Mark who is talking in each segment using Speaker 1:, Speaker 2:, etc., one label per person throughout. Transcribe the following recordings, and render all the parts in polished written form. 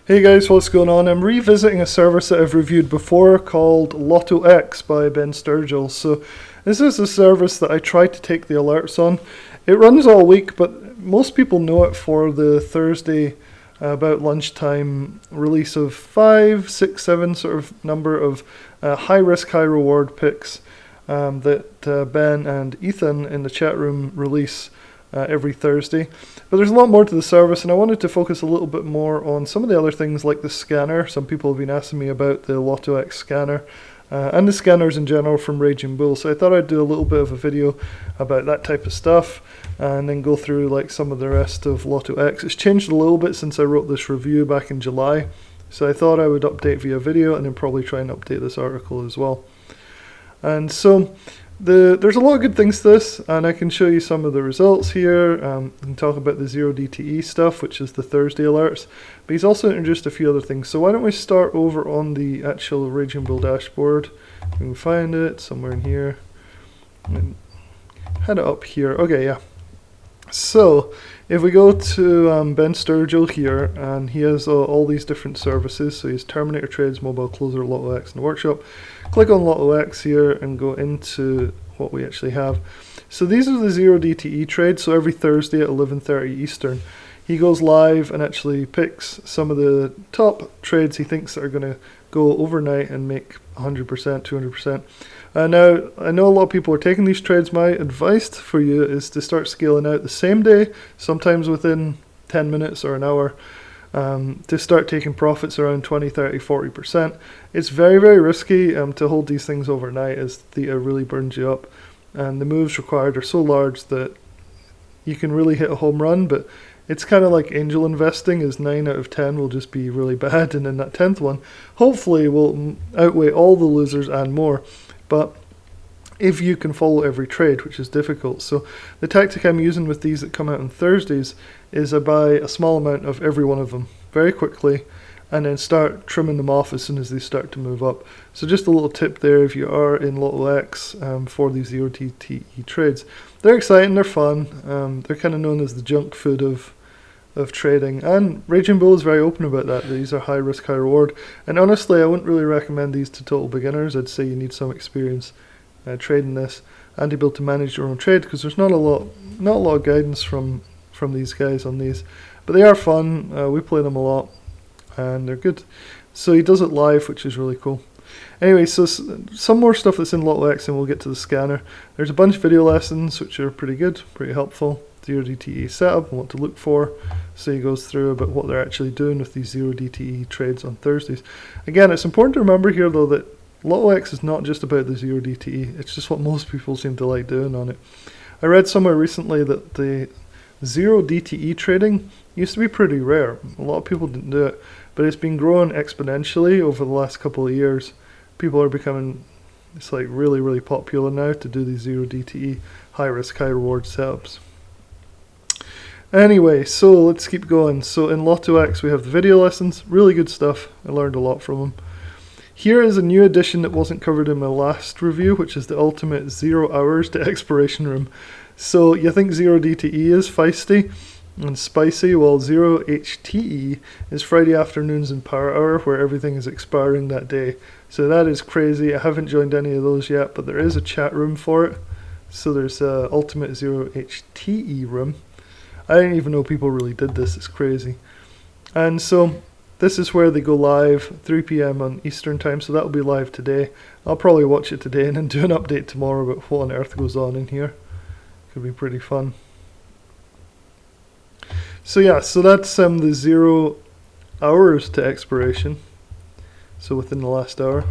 Speaker 1: Hey guys, what's going on? I'm revisiting a service that I've reviewed before called LottoX by Ben Sturgill. So this is a service that I try to take the alerts on. It runs all week, but most people know it for the Thursday about lunchtime release of 5, 6, 7 sort of number of high risk, high reward picks that Ben and Ethan in the chat room release every Thursday. But there's a lot more to the service, and I wanted to focus a little bit more on some of the other things like the scanner. Some people have been asking me about the LottoX scanner and the scanners in general from Raging Bull. So I thought I'd do a little bit of a video about that type of stuff and then go through like some of the rest of LottoX. It's changed a little bit since I wrote this review back in July. So I thought I would update via video and then probably try and update this article as well. And so there's a lot of good things to this, and I can show you some of the results here. I can talk about the 0 DTE stuff, which is the Thursday alerts, but he's also introduced a few other things. So why don't we start over on the actual Raging Bull dashboard. We can find it somewhere in here. And head it up here. Okay, yeah. So if we go to Ben Sturgill here, and he has all these different services. So he's Terminator Trades, Mobile Closer, LottoX, and the Workshop. Click on LottoX here and go into what we actually have. So these are the 0 DTE trades. So every Thursday at 11:30 Eastern, he goes live and actually picks some of the top trades he thinks are going to go overnight and make 100%, 200%. Now, I know a lot of people are taking these trades. My advice for you is to start scaling out the same day, sometimes within 10 minutes or an hour, to start taking profits around 20, 30, 40%. It's very, very risky to hold these things overnight, as theta really burns you up. And the moves required are so large that you can really hit a home run, but it's kind of like angel investing, is 9 out of 10 will just be really bad, and then that 10th one hopefully will outweigh all the losers and more. But if you can follow every trade, which is difficult. So the tactic I'm using with these that come out on Thursdays is I buy a small amount of every one of them very quickly and then start trimming them off as soon as they start to move up. So just a little tip there if you are in LottoX for these 0 DTE trades. They're exciting, they're fun, they're kind of known as the junk food of trading, and Raging Bull is very open about that. These are high risk, high reward, and honestly I wouldn't really recommend these to total beginners. I'd say you need some experience trading this and to be able to manage your own trade, because there's not a lot of guidance from these guys on these, but they are fun. We play them a lot and they're good. So he does it live, which is really cool. Anyway, so some more stuff that's in LottoX, and we'll get to the scanner. There's a bunch of video lessons which are pretty good, pretty helpful. 0 DTE setup and what to look for. So he goes through about what they're actually doing with these 0 DTE trades on Thursdays. Again, it's important to remember here though that LottoX is not just about the 0 DTE, it's just what most people seem to like doing on it. I read somewhere recently that the 0 DTE trading used to be pretty rare. A lot of people didn't do it, but it's been growing exponentially over the last couple of years. People are becoming, it's like really, really popular now to do these 0 DTE high risk, high reward setups. Anyway, so let's keep going. So in LottoX we have the video lessons, really good stuff. I learned a lot from them. Here is a new addition that wasn't covered in my last review, which is the ultimate 0 hours to expiration room. So you think 0 DTE is feisty and spicy, well 0 HTE is Friday afternoons and power hour, where everything is expiring that day. So that is crazy. I haven't joined any of those yet, but there is a chat room for it. So there's a ultimate 0 HTE room. I didn't even know people really did this. It's crazy. And so this is where they go live 3 p.m. on Eastern time, so that'll be live today. I'll probably watch it today and then do an update tomorrow about what on earth goes on in here. Could be pretty fun. So yeah, so that's the 0 hours to expiration. So within the last hour.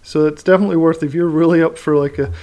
Speaker 1: So it's definitely worth, if you're really up for like a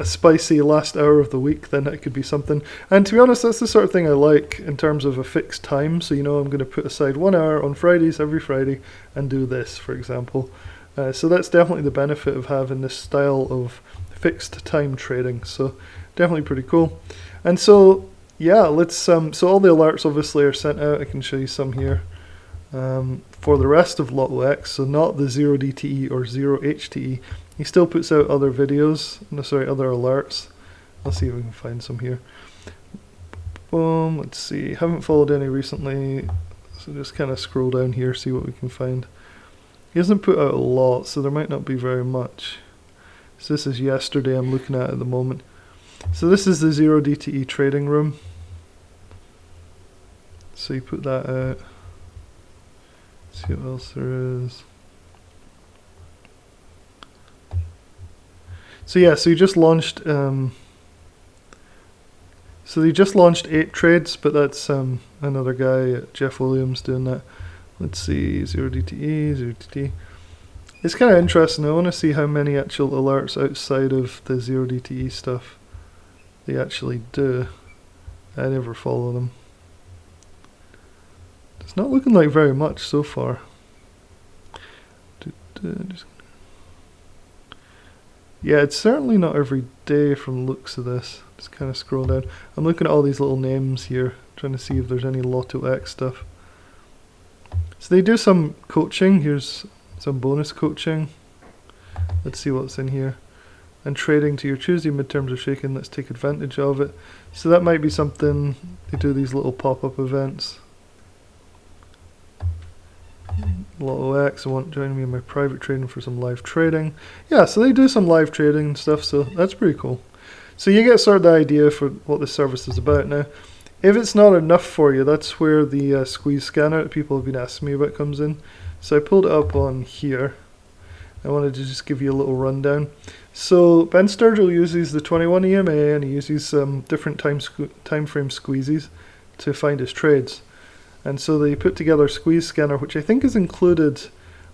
Speaker 1: spicy last hour of the week, then it could be something. And to be honest, that's the sort of thing I like in terms of a fixed time. So you know, I'm going to put aside 1 hour on Fridays every Friday and do this, for example. So that's definitely the benefit of having this style of fixed time trading. So definitely pretty cool. And so yeah, let's so all the alerts obviously are sent out. I can show you some here for the rest of LottoX. So not the 0 DTE or 0 HTE. He still puts out other videos, other alerts. Let's see if we can find some here. Boom, let's see. Haven't followed any recently. So just kind of scroll down here, see what we can find. He hasn't put out a lot, so there might not be very much. So this is yesterday I'm looking at the moment. So this is the 0DTE trading room. So you put that out. See what else there is. So yeah, so you just launched so they just launched 8 trades, but that's another guy, Jeff Williams, doing that. Let's see, 0DTE, 0DTE. It's kind of interesting. I want to see how many actual alerts outside of the 0DTE stuff they actually do. I never follow them. It's not looking like very much so far. Yeah, it's certainly not every day from the looks of this. Just kind of scroll down. I'm looking at all these little names here, trying to see if there's any LottoX stuff. So they do some coaching. Here's some bonus coaching. Let's see what's in here. And trading to your Tuesday midterms are shaking. Let's take advantage of it. So that might be something. They do these little pop-up events. LottoX, I want to join me in my private trading for some live trading. Yeah, so they do some live trading and stuff, so that's pretty cool. So you get sort of the idea for what this service is about now. If it's not enough for you, that's where the squeeze scanner that people have been asking me about comes in. So I pulled it up on here. I wanted to just give you a little rundown. So Ben Sturgill uses the 21 EMA and he uses some different time frame squeezies to find his trades. And so they put together a squeeze scanner, which I think is included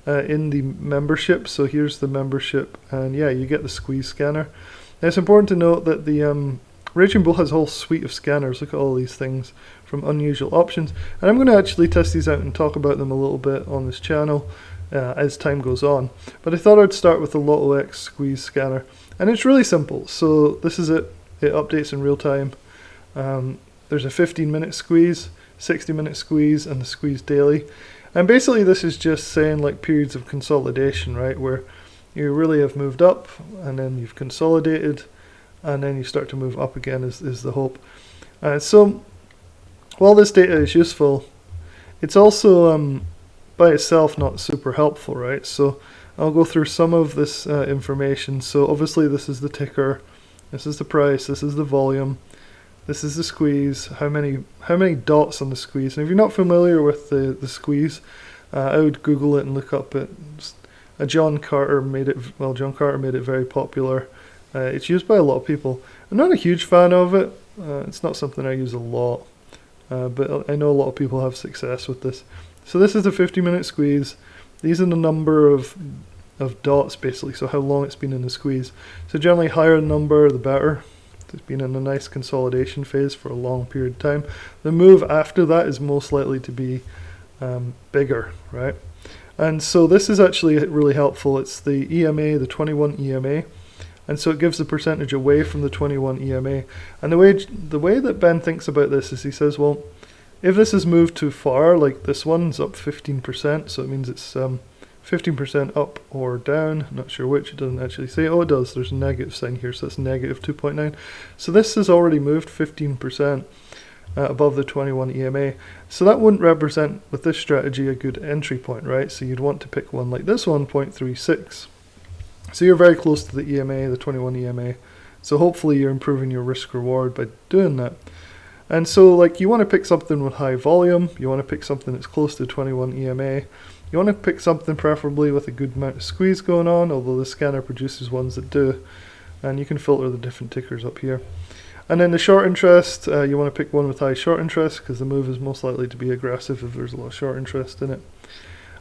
Speaker 1: in the membership. So here's the membership, and yeah, you get the squeeze scanner. Now it's important to note that the Raging Bull has a whole suite of scanners. Look at all these things from unusual options. And I'm going to actually test these out and talk about them a little bit on this channel as time goes on. But I thought I'd start with the LottoX squeeze scanner. And it's really simple. So this is it. It updates in real time. There's a 15-minute squeeze, 60-minute squeeze, and the squeeze daily. And basically this is just saying like periods of consolidation, right? Where you really have moved up and then you've consolidated and then you start to move up again is the hope. So while this data is useful, it's also by itself not super helpful, right? So I'll go through some of this information. So obviously this is the ticker, this is the price, this is the volume, this is the squeeze, how many dots on the squeeze. And if you're not familiar with the squeeze, I would Google it and look up it. John Carter made it very popular. It's used by a lot of people. I'm not a huge fan of it. It's not something I use a lot, but I know a lot of people have success with this. So this is the 50-minute squeeze. These are the number of dots basically, so how long it's been in the squeeze. So generally higher number the better. It's been in a nice consolidation phase for a long period of time. The move after that is most likely to be bigger, right? And so this is actually really helpful. It's the EMA, the 21 EMA. And so it gives the percentage away from the 21 EMA. And the way that Ben thinks about this is he says, well, if this has moved too far, like this one's up 15%, so it means it's 15% up or down, not sure which, it doesn't actually say. Oh, it does, there's a negative sign here, so that's negative 2.9. So this has already moved 15% above the 21 EMA. So that wouldn't represent, with this strategy, a good entry point, right? So you'd want to pick one like this one, 0.36. So you're very close to the EMA, the 21 EMA. So hopefully you're improving your risk reward by doing that. And so like you want to pick something with high volume, you want to pick something that's close to 21 EMA, you want to pick something preferably with a good amount of squeeze going on, although the scanner produces ones that do. And you can filter the different tickers up here. And then the short interest, you want to pick one with high short interest because the move is most likely to be aggressive if there's a lot of short interest in it.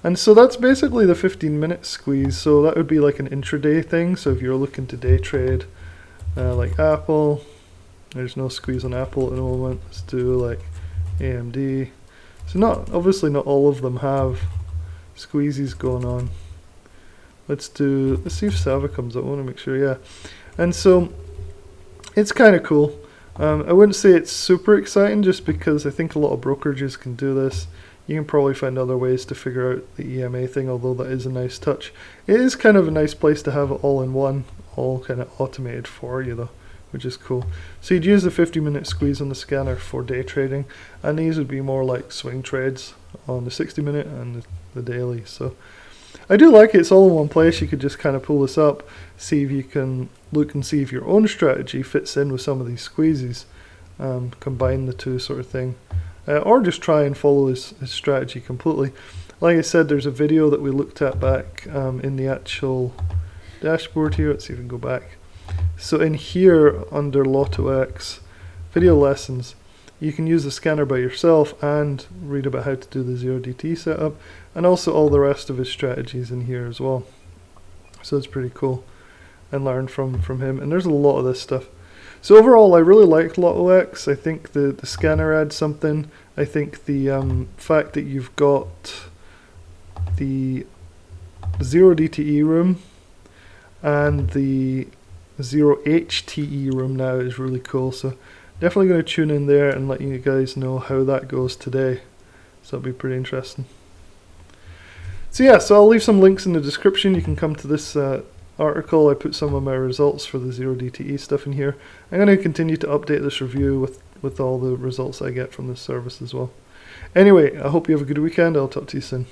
Speaker 1: And so that's basically the 15-minute squeeze. So that would be like an intraday thing. So if you're looking to day trade like Apple, there's no squeeze on Apple at the moment. Let's do like AMD. So obviously not all of them have squeezies going on. Let's see if Sava comes up. I want to make sure, yeah. And so it's kind of cool. I wouldn't say it's super exciting just because I think a lot of brokerages can do this. You can probably find other ways to figure out the EMA thing, although that is a nice touch. It is kind of a nice place to have it all in one, all kind of automated for you though, which is cool. So you'd use the 50-minute squeeze on the scanner for day trading, and these would be more like swing trades on the 60-minute and the daily. So I do like it. It's all in one place. You could just kind of pull this up, see if you can look and see if your own strategy fits in with some of these squeezes, combine the two sort of thing, or just try and follow his strategy completely. Like I said, there's a video that we looked at back in the actual dashboard here. Let's see if we can go back. So in here under LottoX video lessons, you can use the scanner by yourself and read about how to do the 0DT setup, and also all the rest of his strategies in here as well. So it's pretty cool, and learn from him. And there's a lot of this stuff. So overall, I really like LottoX. I think the scanner adds something. I think the fact that you've got the 0DTE room and the 0HTE room now is really cool. So definitely going to tune in there and let you guys know how that goes today. So it'll be pretty interesting. So yeah, so I'll leave some links in the description. You can come to this article. I put some of my results for the 0DTE stuff in here. I'm going to continue to update this review with all the results I get from this service as well. Anyway, I hope you have a good weekend. I'll talk to you soon.